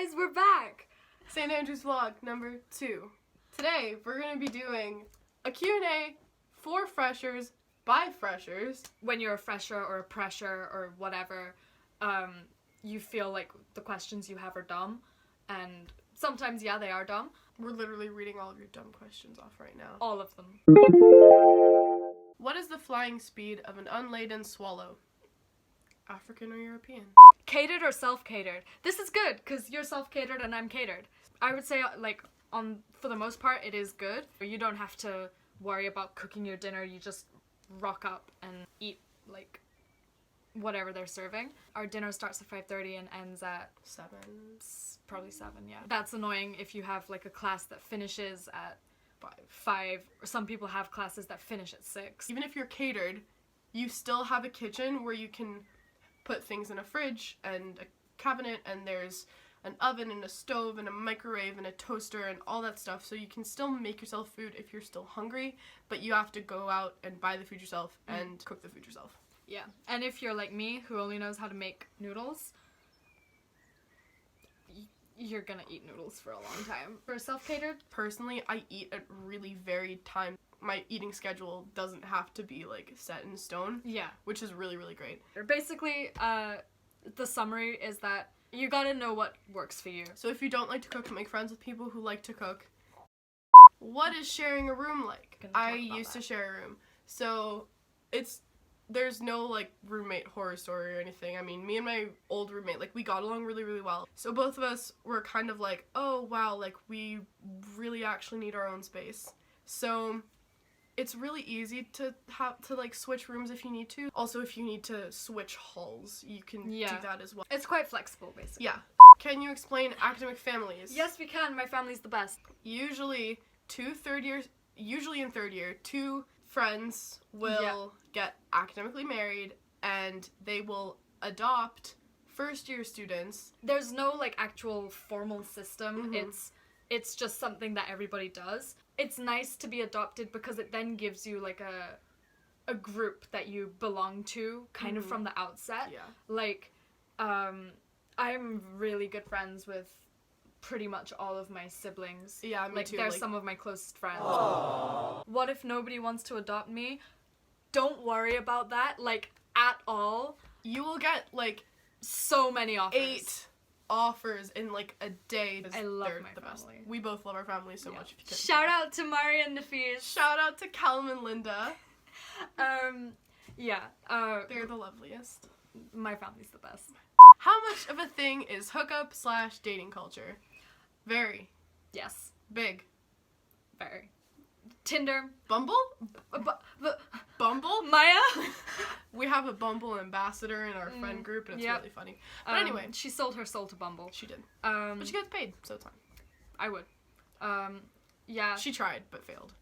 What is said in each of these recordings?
guys, we're back! St. Andrew's vlog number 2. Today, we're going to be doing a Q&A for freshers by freshers. When you're a fresher or a Presher or whatever, you feel like the questions you have are dumb, and sometimes, yeah, they are dumb. We're literally reading all of your dumb questions off right now. All of them. What is the flying speed of an unladen swallow? African or European? Catered or self-catered? This is good, because you're self-catered and I'm catered. I would say, like, for the most part, it is good. You don't have to worry about cooking your dinner, you just rock up and eat, like, whatever they're serving. Our dinner starts at 5:30 and ends at 7. Probably 7, yeah. That's annoying if you have, like, a class that finishes at 5. 5. Some people have classes that finish at 6. Even if you're catered, you still have a kitchen where you can put things in a fridge and a cabinet, and there's an oven and a stove and a microwave and a toaster and all that stuff, so you can still make yourself food if you're still hungry, but you have to go out and buy the food yourself and cook the food yourself. Yeah, and if you're like me, who only knows how to make noodles, you're gonna eat noodles for a long time. For self-catered? Personally, I eat at really varied times. My eating schedule doesn't have to be, like, set in stone. Yeah. Which is really, really great. Basically, the summary is that you gotta know what works for you. So if you don't like to cook, make friends with people who like to cook. What is sharing a room like? I used to share a room. So there's no, like, roommate horror story or anything. I mean, me and my old roommate, like, we got along really, really well. So both of us were kind of like, oh, wow, like, we really actually need our own space. So it's really easy to like, switch rooms if you need to. Also, if you need to switch halls, you can do that as well. It's quite flexible, basically. Yeah. Can you explain academic families? Yes, we can. My family's the best. Usually in third year, 2 friends will get academically married, and they will adopt first-year students. There's no, like, actual formal system. It's just something that everybody does. It's nice to be adopted because it then gives you, like, a group that you belong to kind of from the outset. Yeah. Like, I'm really good friends with pretty much all of my siblings. Yeah, me too. They're some of my closest friends. Aww. What if nobody wants to adopt me? Don't worry about that, like, at all. You will get, like, so many offers. 8 offers in, like, a day. I love my the best. family. We both love our family so much. If you can. Shout out to Mari and Nafis. Shout out to Callum and Linda. They're the loveliest. My family's the best. How much of a thing is hookup/dating culture? Very. Yes. Big. Very. Tinder. Bumble? Bumble? Maya? We have a Bumble ambassador in our friend group, and it's really funny. But anyway. She sold her soul to Bumble. She did. But she gets paid, so it's fine. I would. Yeah. She tried, but failed.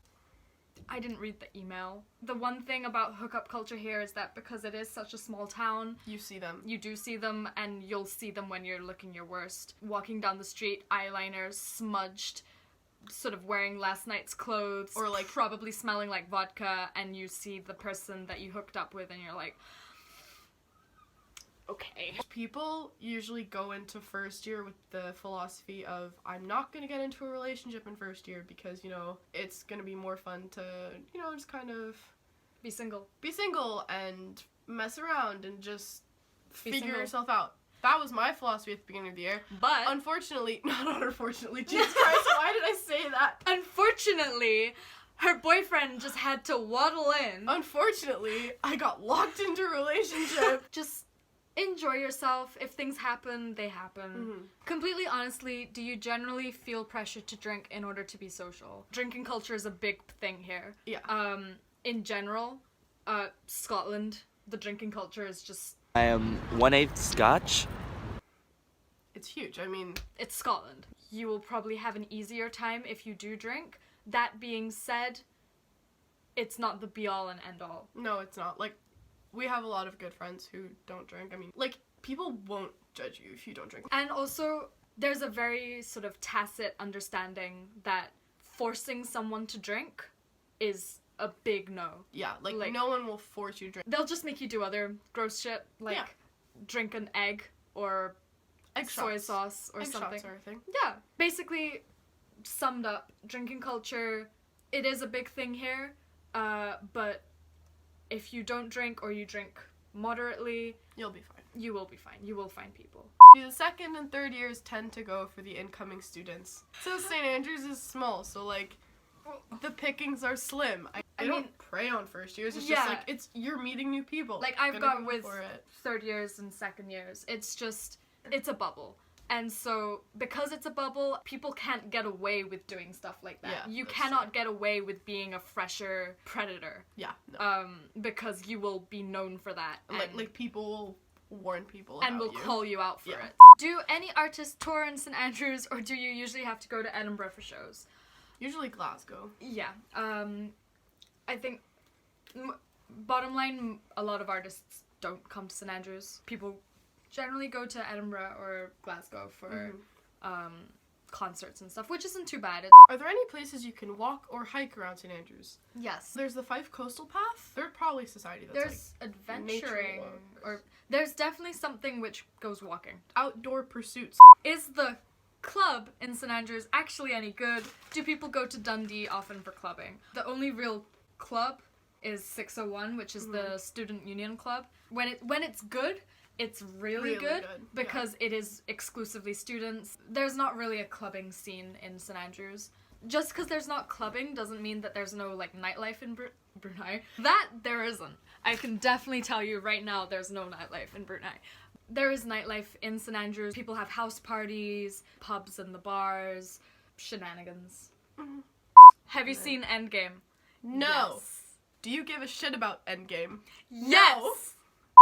I didn't read the email. The one thing about hookup culture here is that because it is such a small town, you see them. You do see them, and you'll see them when you're looking your worst. Walking down the street, eyeliner smudged, sort of wearing last night's clothes, or, like, probably smelling like vodka, and you see the person that you hooked up with and you're like, okay. People usually go into first year with the philosophy of, I'm not gonna get into a relationship in first year because, you know, it's gonna be more fun to, you know, just kind of be single and mess around and just figure single. yourself out. That was my philosophy at the beginning of the year. But unfortunately, not unfortunately, Jesus Christ, why did I say that? Unfortunately, her boyfriend just had to waddle in. Unfortunately, I got locked into a relationship. Just enjoy yourself. If things happen, they happen. Completely honestly, do you generally feel pressured to drink in order to be social? Drinking culture is a big thing here. Yeah. In general, Scotland, the drinking culture is just... I am 1/8 Scotch. It's huge. I mean... It's Scotland. You will probably have an easier time if you do drink. That being said, it's not the be-all and end-all. No, it's not. Like, we have a lot of good friends who don't drink. I mean, like, people won't judge you if you don't drink. And also, there's a very sort of tacit understanding that forcing someone to drink is a big no. Yeah, like no one will force you to drink. They'll just make you do other gross shit, like drink an egg or soy sauce or Egg something. shots are a thing. Yeah, basically summed up, drinking culture, it is a big thing here, but if you don't drink or you drink moderately, You'll be fine. you will be fine. You will find people. The second and third years tend to go for the incoming students. So St. Andrews is small, so like the pickings are slim. I mean, don't prey on first years. It's yeah. just like you're meeting new people. Like I've Gonna got go with for it. third years and second years, it's a bubble. And so, because it's a bubble, people can't get away with doing stuff like that. Yeah, you that's cannot get away with being a fresher predator. Yeah. No. Because you will be known for that. Like people will warn people and about will you. call you out for Yeah. it. Do any artists tour in St. Andrews, or do you usually have to go to Edinburgh for shows? Usually Glasgow. Yeah. I think, bottom line, a lot of artists don't come to St. Andrews. People generally go to Edinburgh or Glasgow for concerts and stuff, which isn't too bad. Are there any places you can walk or hike around St. Andrews? Yes. There's the Fife Coastal Path. There's probably a society that's There's like adventuring, nature walks. or there's definitely something which goes walking. outdoor pursuits. Is the club in St. Andrews actually any good? Do people go to Dundee often for clubbing? The only real club is 601, which is the student union club. When it's good, it's really good because it is exclusively students. There's not really a clubbing scene in St. Andrews. Just because there's not clubbing doesn't mean that there's no like nightlife in Brunei. That there isn't. I can definitely tell you right now there's no nightlife in Brunei. There is nightlife in St. Andrews. People have house parties, pubs and the bars, shenanigans. Mhm. Have you seen Endgame? No. Yes. Do you give a shit about Endgame? Yes! No.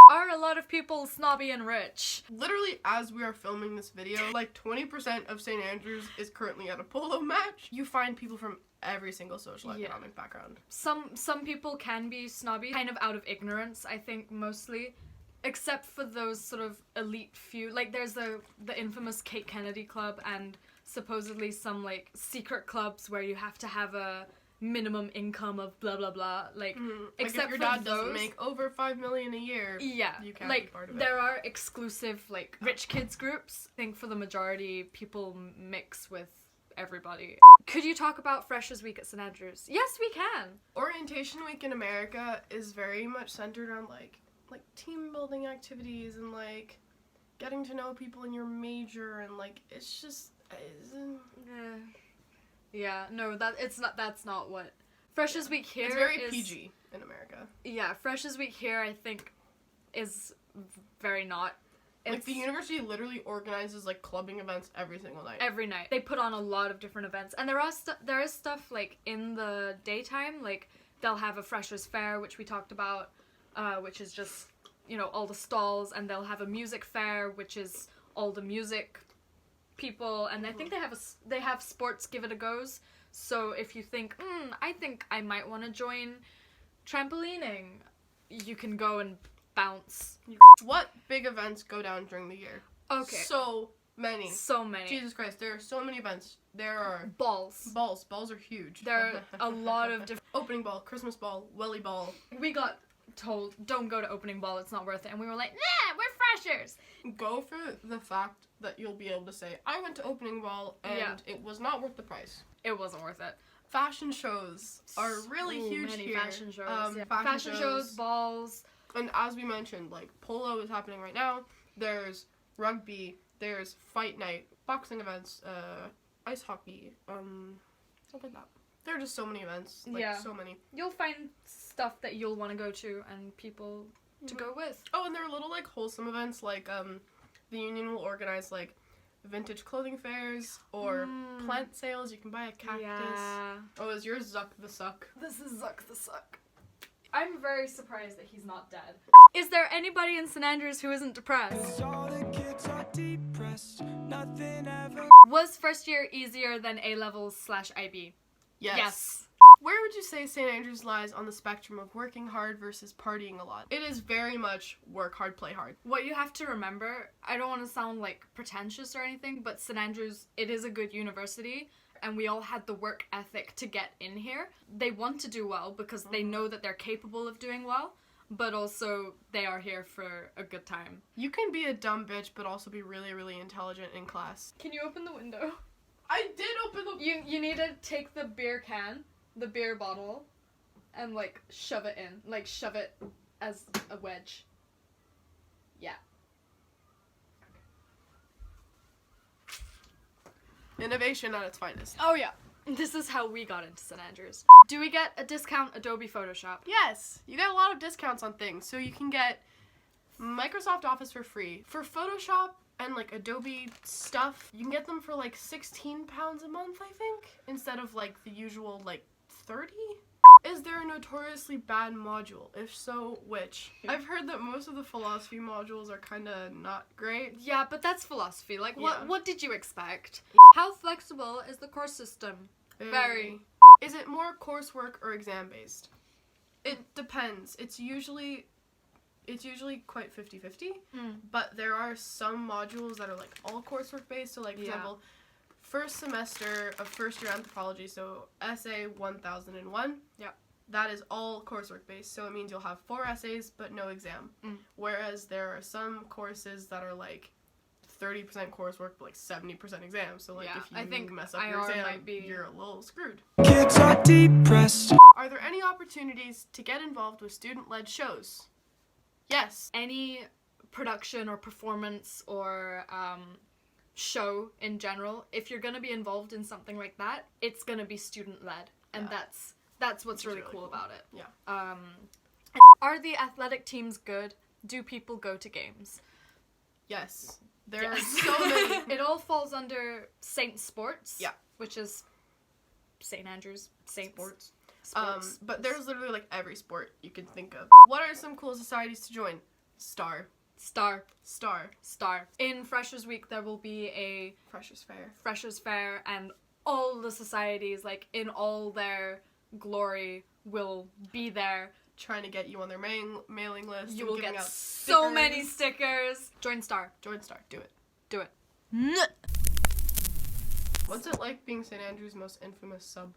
Are a lot of people snobby and rich? Literally, as we are filming this video, like 20% of St. Andrews is currently at a polo match. You find people from every single social economic background. Some people can be snobby, kind of out of ignorance, I think, mostly. Except for those sort of elite few. Like, there's the infamous Kate Kennedy Club and supposedly some, like, secret clubs where you have to have a minimum income of blah blah blah. Like, except if your for dad those, doesn't make over $5 million a year, yeah, you can't like be part of it. there are exclusive like rich kids groups. I think for the majority, people mix with everybody. Could you talk about Freshers Week at St. Andrews? Yes, we can. Orientation Week in America is very much centered on like team building activities and like getting to know people in your major and like it's just Yeah, no, that's not what Freshers Week here it's very is. PG in America. Yeah, Freshers Week here I think is very not. Like the university literally organizes like clubbing events every single night. Every night. They put on a lot of different events. And there is stuff like in the daytime, like they'll have a Freshers Fair, which we talked about, which is just, you know, all the stalls, and they'll have a music fair, which is all the music people, and I think they have sports give it a goes. So if you think, I think I might want to join trampolining, you can go and bounce. What big events go down during the year? Okay. So many. So many. Jesus Christ, there are so many events. There are Balls. Balls are huge. There are a lot of different. Opening ball, Christmas ball, welly ball. We got told, don't go to opening ball, it's not worth it. And we were like, nah, we're freshers. Go for the fact that you'll be able to say, I went to opening ball and it was not worth the price. It wasn't worth it. Fashion shows are really huge many here. fashion shows. Fashion shows, balls. And as we mentioned, like, polo is happening right now. There's rugby. There's fight night. Boxing events. Ice hockey. Stuff like that. There are just so many events. Like, so many. You'll find stuff that you'll want to go to and people to go with. Oh, and there are little, like, wholesome events. Like, the union will organize, like, vintage clothing fairs or plant sales. You can buy a cactus. Yeah. Oh, is yours Zuck the Suck? This is Zuck the Suck. I'm very surprised that he's not dead. Is there anybody in St. Andrews who isn't depressed? All the kids are depressed, nothing ever. Was first year easier than A-levels/IB? Yes. Where would you say St. Andrews lies on the spectrum of working hard versus partying a lot? It is very much work hard, play hard. What you have to remember, I don't want to sound like pretentious or anything, but St. Andrews, it is a good university, and we all had the work ethic to get in here. They want to do well because they know that they're capable of doing well, but also they are here for a good time. You can be a dumb bitch, but also be really, really intelligent in class. Can you open the window? I did open the... You need to take the beer can, the beer bottle, and, like, shove it in. Like, shove it as a wedge. Yeah. Innovation at its finest. Oh, yeah. This is how we got into St. Andrews. Do we get a discount Adobe Photoshop? Yes, you get a lot of discounts on things. So you can get Microsoft Office for free. For Photoshop and like Adobe stuff, you can get them for like £16 a month, I think, instead of like the usual like 30. Is there a notoriously bad module? If so, which? I've heard that most of the philosophy modules are kind of not great. Yeah, but that's philosophy. Like, Yeah. what did you expect? How flexible is the course system? Very. Is it more coursework or exam based? It depends. It's usually quite 50-50, but there are some modules that are like all coursework based. So like for example, first semester of first year anthropology, so essay 1001. Yeah. That is all coursework based. So it means you'll have 4 essays but no exam. Whereas there are some courses that are like 30% coursework but like 70% exam. So like if you I think mess up IR your exam, might be... you're a little screwed. Kids are depressed. Are there any opportunities to get involved with student-led shows? Yes. Any production or performance or show in general, if you're gonna be involved in something like that, it's gonna be student-led, and that's what's really cool about it. Yeah. Are the athletic teams good? Do people go to games? Yes. There are so many. It all falls under Saint Sports. Yeah. Which is St. Andrews. Saint Sports. Sports. But there's literally like every sport you can think of. What are some cool societies to join? Star. In Freshers Week, there will be a Freshers Fair, and all the societies, like, in all their glory, will be there. Trying to get you on their mailing list. You will giving get out so many stickers. Join Star. Do it. Do it. What's it like being St. Andrews' most infamous sub?